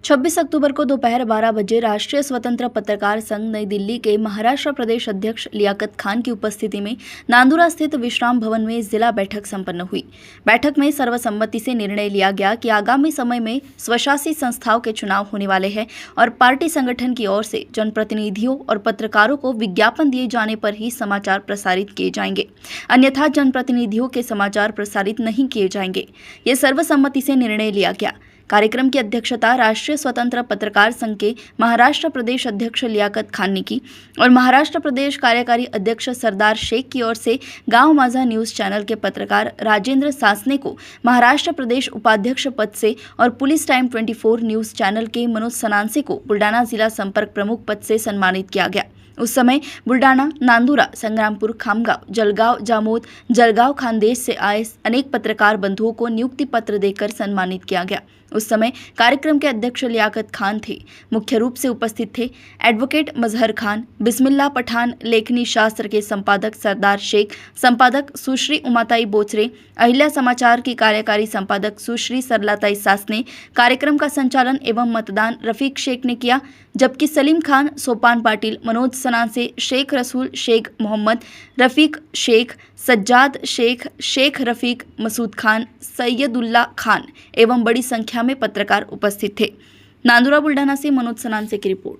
26 अक्टूबर को दोपहर 12 बजे राष्ट्रीय स्वतंत्र पत्रकार संघ नई दिल्ली के महाराष्ट्र प्रदेश अध्यक्ष लियाकत खान की उपस्थिति में नांदुरा स्थित विश्राम भवन में जिला बैठक संपन्न हुई। बैठक में सर्वसम्मति से निर्णय लिया गया कि आगामी समय में स्वशासी संस्थाओं के चुनाव होने वाले हैं और पार्टी संगठन की ओर से जनप्रतिनिधियों और पत्रकारों को विज्ञापन दिए जाने पर ही समाचार प्रसारित किए जाएंगे, अन्यथा जनप्रतिनिधियों के समाचार प्रसारित नहीं किए जाएंगे। ये सर्वसम्मति से निर्णय लिया गया। कार्यक्रम की अध्यक्षता राष्ट्रीय स्वतंत्र पत्रकार संघ के महाराष्ट्र प्रदेश अध्यक्ष लियाकत खान ने की और महाराष्ट्र प्रदेश कार्यकारी अध्यक्ष सरदार शेख की ओर से गांव माझा न्यूज चैनल के पत्रकार राजेंद्र सासने को महाराष्ट्र प्रदेश उपाध्यक्ष पद से और पुलिस टाइम 24 न्यूज चैनल के मनोज सनान्से को बुल्डाना जिला संपर्क प्रमुख पद से सम्मानित किया गया। उस समय बुल्डाना, नांदुरा, संग्रामपुर, खामगांव, जलगांव, जामोद, जलगांव खानदेश से आए अनेक पत्रकार बंधुओं को नियुक्ति पत्र देकर सम्मानित किया गया। उस समय कार्यक्रम के अध्यक्ष लियाकत खान थे। मुख्य रूप से उपस्थित थे एडवोकेट मजहर खान, बिस्मिल्ला पठान, लेखनी शास्त्र के संपादक सरदार शेख, संपादक सुश्री उमाताई बोचरे, अहिल्या समाचार की कार्यकारी संपादक सुश्री सरलाताई सासने। कार्यक्रम का संचालन एवं मतदान रफीक शेख ने किया, जबकि सलीम खान, सोपान पाटिल, मनोज सनान्से, शेख रसूल, शेख मोहम्मद, रफीक शेख, सज्जाद शेख, शेख रफीक, मसूद खान, सैयदुल्ला खान एवं बड़ी संख्या में पत्रकार उपस्थित थे। नांदुरा बुल्डाना से मनोज सनान्से की रिपोर्ट।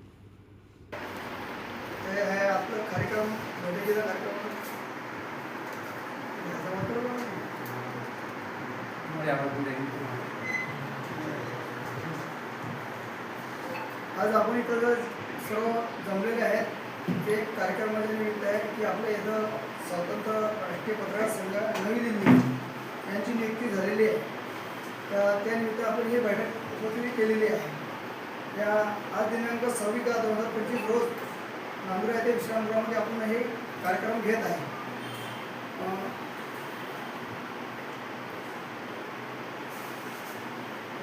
आज आपण इथं सर्व जमलेले आहेत ते कार्यक्रमाच्या निमित्त आहे की आपल्या इथं स्वतंत्र राष्ट्रीय पत्रकार संघ नवी दिल्ली यांची नियुक्ती झालेली आहे। त्या निमित्त आपण ही बैठक उपस्थित केलेली आहे। त्या आज दिनांक 26/10/2025 रोज नांदुरा येथे विश्रामगृहामध्ये आपण हे कार्यक्रम घेत आहे।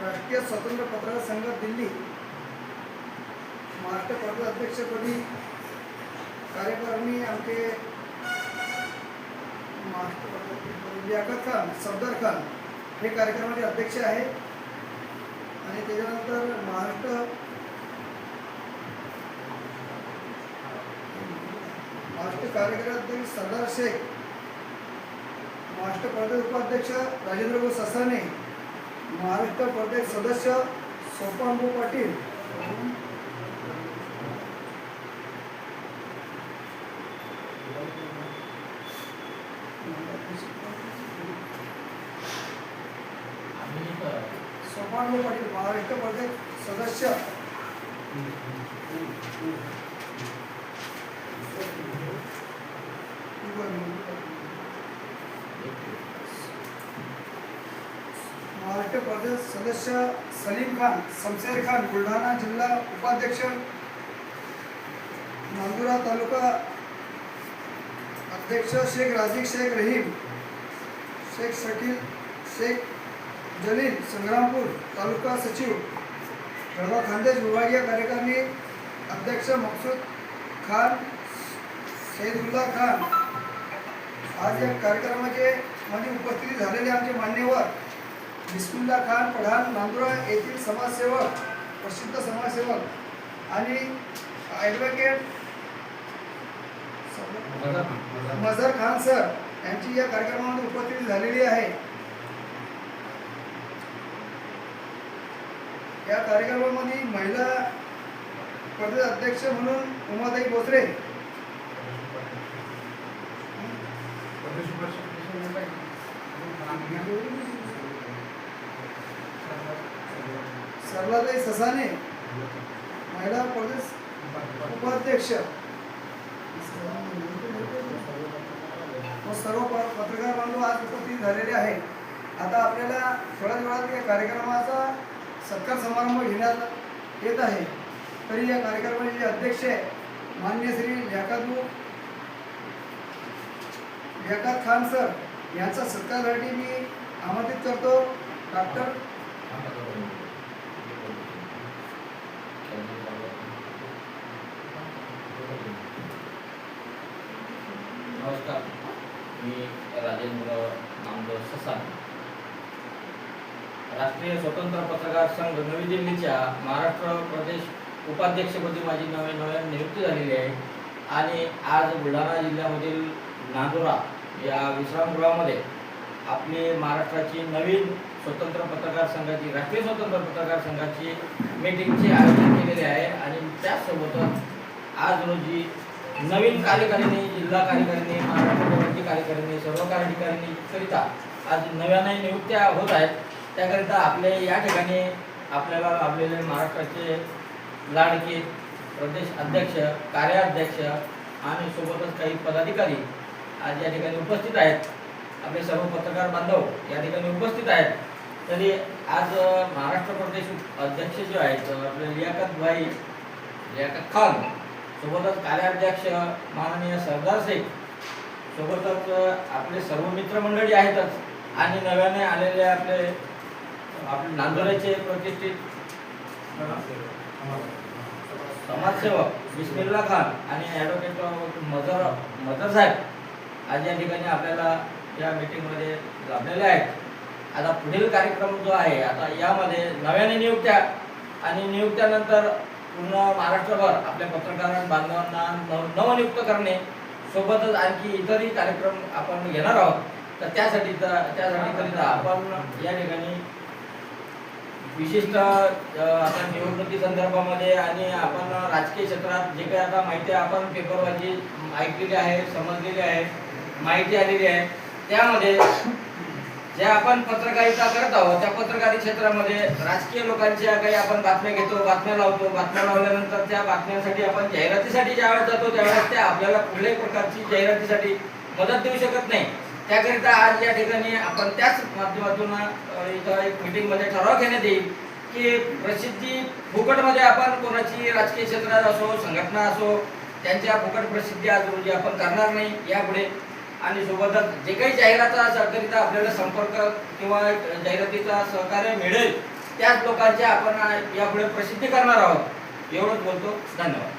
राष्ट्रीय स्वतंत्र पत्रकार संघ दिल्ली महाराष्ट्र प्रदेश अध्यक्षपदी कार्यकारिणी आमचे लियाकत खान, सरदार खान हे कार्यक्रमाचे अध्यक्ष आहे आणि त्याच्यानंतर महाराष्ट्र कार्यकारी अध्यक्ष सरदार शेख, महाराष्ट्र प्रदेश उपाध्यक्ष राजेंद्र सासने, महाराष्ट्र प्रदेश सदस्य सोपान पाटील, सोपान पाटील, महाराष्ट्र प्रदेश सदस्य महाराष्ट्र प्रदेश सदस्य सलीम खान, शमशेर खान, बुलढाणा जिल्हा उपाध्यक्ष, नांदुरा तालुका अध्यक्ष शेख राजिक, शेख रहीम, शेख शकील, शेख जलील, संग्रामपुर तालुका सचिव, जळगाव खानदेश विभागीय कार्यकारिणी अध्यक्ष मकसूद खान, सैयदुल्ला खान। आज या कार्यक्रमाचे मध्ये उपस्थित झालेले आमचे मान्यवर बिस्मिल्ला खान पठाण, नांदुरा येथील समाजसेवक, प्रसिद्ध समाजसेवक आणि ॲडव्होकेट मजहर खान सर यांची या कार्यक्रमामध्ये उपस्थित झालेली आहे। या कार्यक्रमामध्ये महिला प्रदेश अध्यक्ष म्हणून उमाताई बोचरे, सरलाताई ससाने, महिला प्रदेश उपाध्यक्ष, सर्व पत्रकार बांधव आज उपस्थित झालेले आहे। आता आपल्याला थोड्याच वेळात या कार्यक्रमाचा सत्कार समारंभ घेण्यात येत आहे। तरी या कार्यक्रमाचे अध्यक्ष मान्य श्री लियाकत खान सर यांचा सत्कारासाठी मी आमंत्रित करतो। डॉक्टर नमस्कार, मी राजेंद्र नामदेव ससाने, राष्ट्रीय स्वतंत्र पत्रकार संघ नवी दिल्लीच्या महाराष्ट्र प्रदेश उपाध्यक्षपदी माझी नव्याने नियुक्ती झालेली आहे आणि आज बुलढाणा जिल्ह्यामधील नांदुरा या विश्रामगृहामध्ये आपली महाराष्ट्राची नवीन स्वतंत्र पत्रकार संघाची राष्ट्रीय स्वतंत्र पत्रकार संघाची मीटिंगचे आयोजन केलेले आहे आणि त्याचसोबतच आज रोजी नवीन कार्यकारिणी, जिल्हा कार्यकारिणी, महाराष्ट्र राज्य कार्यकारिणी, सर्व कार्यकारिणीकरिता आज नव्याने नियुक्त्या होत आहेत. त्याकरिता आपले या ठिकाणी आपल्याला लाभलेले महाराष्ट्राचे लाडके प्रदेश अध्यक्ष, कार्याध्यक्ष आणि सोबतच काही पदाधिकारी आज या ठिकाणी उपस्थित आहेत. आपले सर्व पत्रकार बांधव या ठिकाणी उपस्थित आहेत. तरी आज महाराष्ट्र प्रदेश अध्यक्ष जे आहेत आपले लियाकत खान, सोबतच कार्याध्यक्ष माननीय सरदार शेख, सोबतच आपले सर्व मित्रमंडळी आहेतच आणि नव्याने आलेले आपले नांदुराचे प्रतिष्ठित समाजसेवक बिस्मिल्ला खान आणि ॲडव्होकेट मदर साहेब आज या ठिकाणी आपल्याला या मीटिंगमध्ये लाभलेले आहेत. आता पुढील कार्यक्रम जो आहे आता यामध्ये नव्याने नियुक्त्या आणि नियुक्त्यानंतर पूर्ण महाराष्ट्रभर आपल्या पत्रकार बांधवांना नवनियुक्त करणे, सोबतच आणखी इतरही कार्यक्रम आपण घेणार आहोत. तर त्यासाठी करिता आपण या ठिकाणी विशिष्ट आता निवडणुकी संदर्भामध्ये आणि आपण राजकीय क्षेत्रात जे काही आता माहिती आपण पेपरवरची ऐकलेली आहे, समजलेली आहे, माहिती आलेली आहे, त्यामध्ये जे आपण पत्रकारिता करत आहोत त्या पत्रकारी क्षेत्रामध्ये राजकीय लोकांच्या काही आपण बातम्या घेतो, बातम्या लावतो. बातम्या लावल्यानंतर त्या बातम्यांसाठी आपण जाहिरातीसाठी ज्यावेळेस जातो त्यावेळेस त्या आपल्याला कुठल्याही प्रकारची जाहिरातीसाठी मदत देऊ शकत नाही. त्याकरिता आज या ठिकाणी आपण त्याच माध्यमातून इथं एक मीटिंगमध्ये ठराव घेण्यात येईल की प्रसिद्धी फुकटमध्ये आपण कोणाची राजकीय क्षेत्रात असो, संघटना असो, त्यांच्या फुकट प्रसिद्धी आज रोजी आपण करणार नाही यापुढे. आणि सोबतच जे काही जाहिरातीकरिता आपल्याला संपर्क किंवा जाहिरातीचा सहकार्य मिळेल त्याच लोकांच्या आपण यापुढे प्रसिद्धी करणार आहोत. एवढंच बोलतो. धन्यवाद.